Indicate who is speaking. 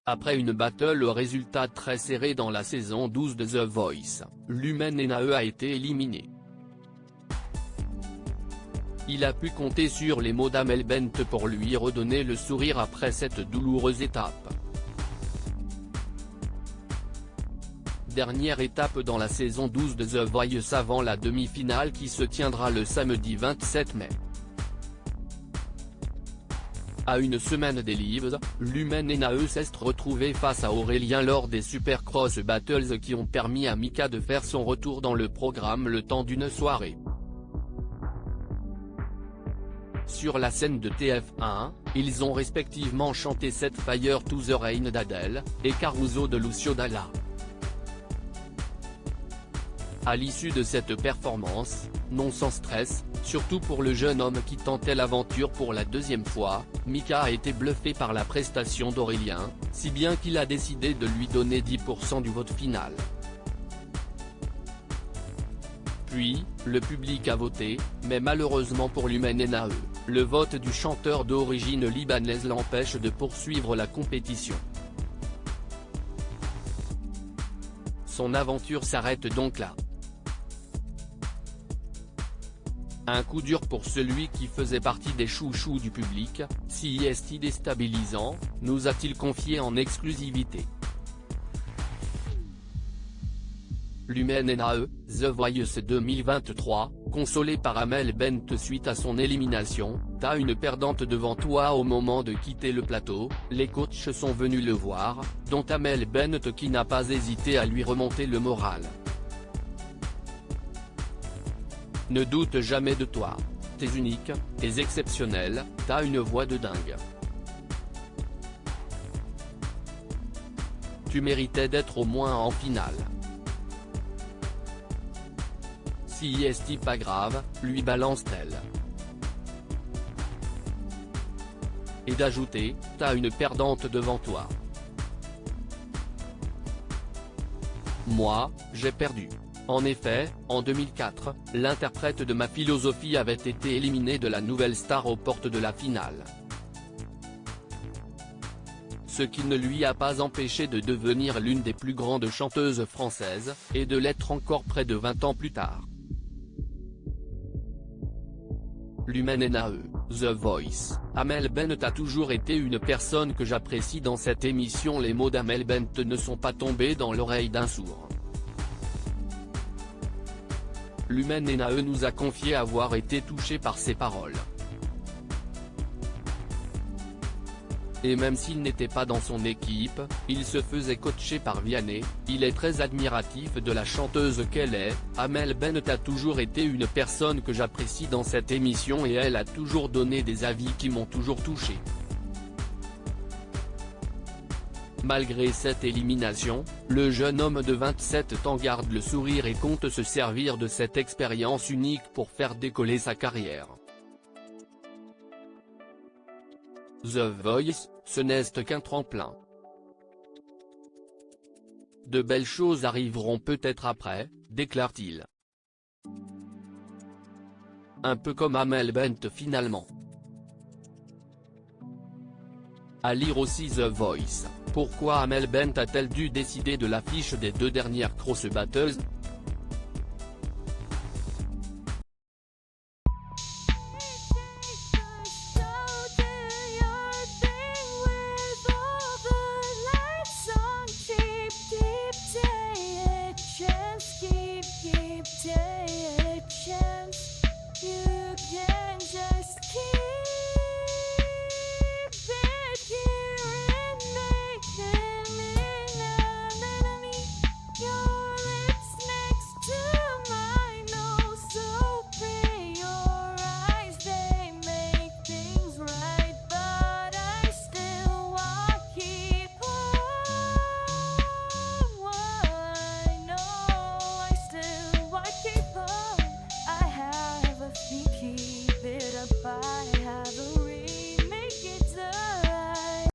Speaker 1: Après une battle au résultat très serré dans la saison 12 de The Voice, l'Humaine Enae a été éliminé. Il a pu compter sur les mots d'Amel Bent pour lui redonner le sourire après cette douloureuse étape. Dernière étape dans la saison 12 de The Voice avant la demi-finale qui se tiendra le samedi 27 mai. À une semaine des Lives, l'Humaine Enae s'est retrouvée face à Aurélien lors des Supercross Battles qui ont permis à Mika de faire son retour dans le programme le temps d'une soirée. Sur la scène de TF1, ils ont respectivement chanté Set Fire to the Rain d'Adèle, et Caruso de Lucio Dalla. À l'issue de cette performance, non sans stress, surtout pour le jeune homme qui tentait l'aventure pour la deuxième fois, Mika a été bluffé par la prestation d'Aurélien, si bien qu'il a décidé de lui donner 10% du vote final. Puis, le public a voté, mais malheureusement pour l'Humaine Enae, le vote du chanteur d'origine libanaise l'empêche de poursuivre la compétition. Son aventure s'arrête donc là. Un coup dur pour celui qui faisait partie des chouchous du public, si est déstabilisant, nous a-t-il confié en exclusivité. L'Humaine Enae, The Voice 2023, consolé par Amel Bent suite à son élimination, t'as une perdante devant toi au moment de quitter le plateau, les coachs sont venus le voir, dont Amel Bent qui n'a pas hésité à lui remonter le moral. Ne doute jamais de toi. T'es unique, t'es exceptionnel, t'as une voix de dingue. Tu méritais d'être au moins en finale. Si est pas grave, lui balance-t-elle. Et d'ajouter, t'as une perdante devant toi. Moi, j'ai perdu. En effet, en 2004, l'interprète de Ma Philosophie avait été éliminé de la Nouvelle Star aux portes de la finale. Ce qui ne lui a pas empêché de devenir l'une des plus grandes chanteuses françaises, et de l'être encore près de 20 ans plus tard. L'Humaine Enae, The Voice, Amel Bent a toujours été une personne que j'apprécie dans cette émission. Les mots d'Amel Bent ne sont pas tombés dans l'oreille d'un sourd. L'Humaine Enae nous a confié avoir été touché par ses paroles. Et même s'il n'était pas dans son équipe, il se faisait coacher par Vianney, il est très admiratif de la chanteuse qu'elle est. Amel Bent a toujours été une personne que j'apprécie dans cette émission et elle a toujours donné des avis qui m'ont toujours touché. Malgré cette élimination, le jeune homme de 27 ans garde le sourire et compte se servir de cette expérience unique pour faire décoller sa carrière. The Voice, ce n'est qu'un tremplin. De belles choses arriveront peut-être après, déclare-t-il. Un peu comme Amel Bent finalement. À lire aussi The Voice, pourquoi Amel Bent a-t-elle dû décider de l'affiche des deux dernières Cross Battles?